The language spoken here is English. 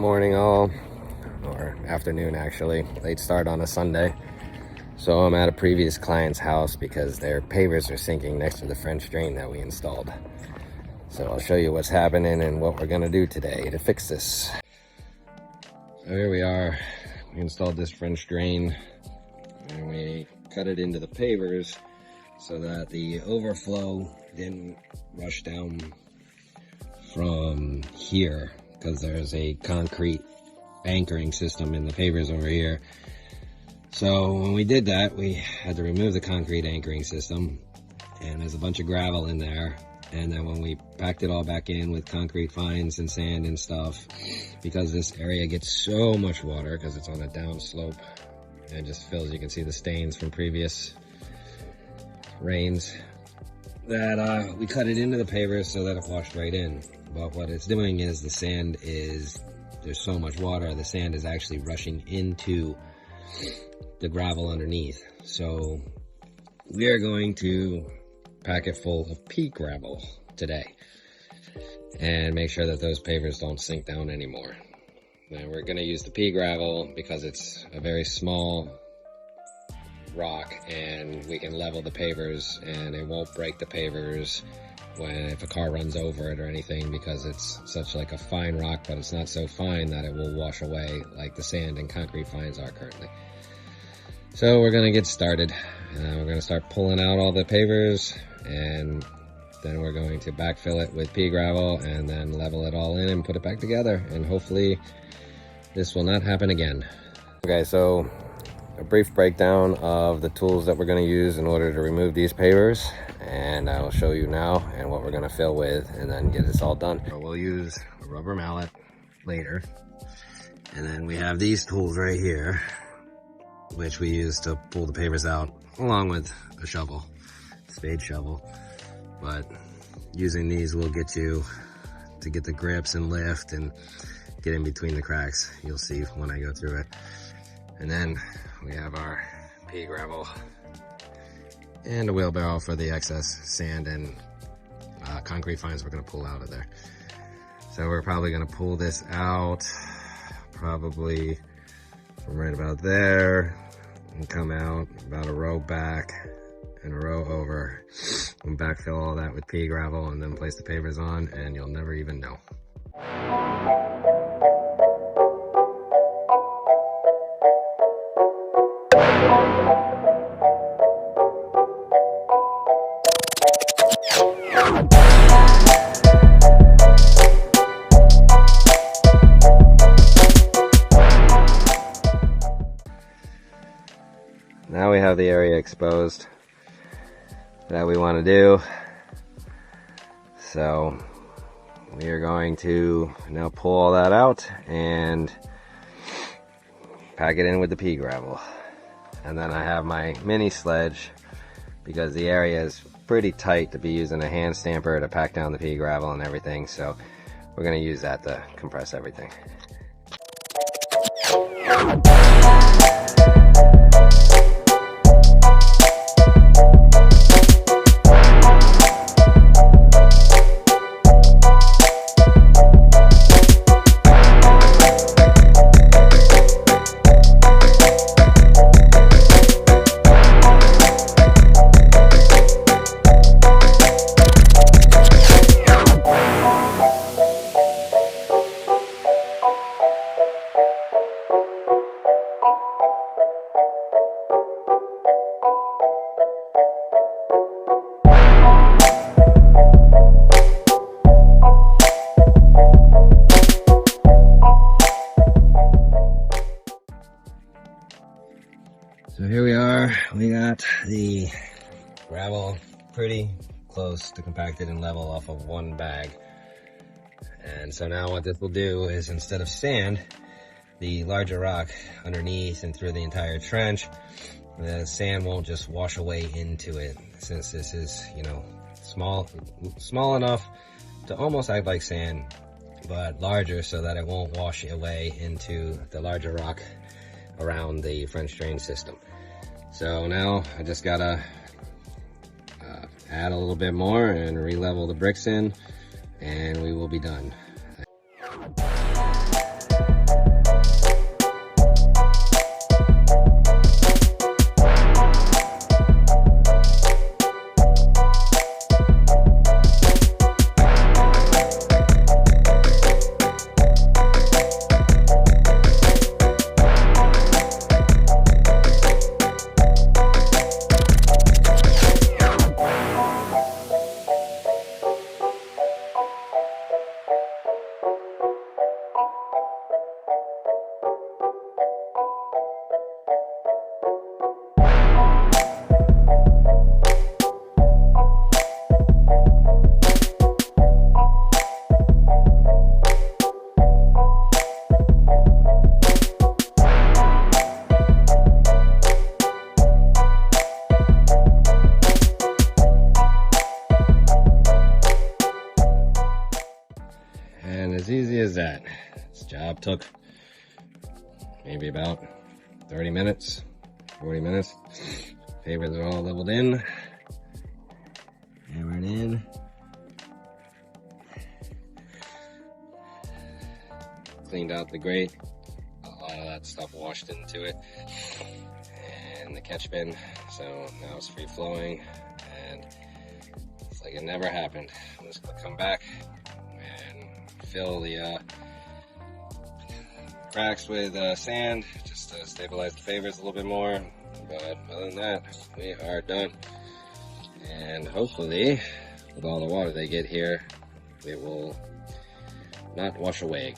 morning all, or afternoon actually, late start on a Sunday. So I'm at a previous client's house because their pavers are sinking next to the French drain that we installed. So I'll show you what's happening and what we're gonna do today to fix this. So here we are, we installed this French drain and we cut it into the pavers so that the overflow didn't rush down from here, because there's a concrete anchoring system in the pavers over here. So when we did that, we had to remove the concrete anchoring system, and there's a bunch of gravel in there. And then when we packed it all back in with concrete fines and sand and stuff, because this area gets so much water because it's on a down slope and it just fills, you can see the stains from previous rains, that we cut it into the pavers so that it washed right in. But what it's doing is the sand is, there's so much water, the sand is actually rushing into the gravel underneath. So we are going to pack it full of pea gravel today and make sure that those pavers don't sink down anymore. Now we're going to use the pea gravel because it's a very small rock and we can level the pavers and it won't break the pavers if a car runs over it or anything, because it's such like a fine rock, but it's not so fine that it will wash away like the sand and concrete fines are currently. So we're going to get started. We're going to start pulling out all the pavers, and then we're going to backfill it with pea gravel and then level it all in and put it back together, and hopefully this will not happen again. Okay, so a brief breakdown of the tools that we're going to use in order to remove these pavers, and I will show you now and what we're going to fill with and then get this all done. So we'll use a rubber mallet later, and then we have these tools right here which we use to pull the pavers out, along with a shovel, spade shovel. But using these will get you to get the grips and lift and get in between the cracks. You'll see when I go through it. And then we have our pea gravel and a wheelbarrow for the excess sand and concrete fines we're going to pull out of there. So we're probably going to pull this out probably from right about there and come out about a row back and a row over and backfill all that with pea gravel and then place the pavers on, and you'll never even know. Now we have the area exposed that we want to do. So we are going to now pull all that out and pack it in with the pea gravel. And then I have my mini sledge because the area is pretty tight to be using a hand stamper to pack down the pea gravel and everything. So we're going to use that to compress everything. So here we are, we got the gravel pretty close to compacted and level off of one bag. And so now what this will do is, instead of sand, the larger rock underneath and through the entire trench, the sand won't just wash away into it, since this is, you know, small enough to almost act like sand, but larger so that it won't wash away into the larger rock around the French drain system. So now I just gotta add a little bit more and re-level the bricks in, and we will be done. as easy as that. This job took maybe about 30 minutes, 40 minutes. Pavers are all leveled in. Hammered in. Cleaned out the grate. A lot of that stuff washed into it. And the catch bin. So now it's free flowing. And it's like it never happened. I'm just gonna come back and fill the cracks with sand just to stabilize the pavers a little bit more. But other than that, we are done. And hopefully, with all the water they get here, it will not wash away.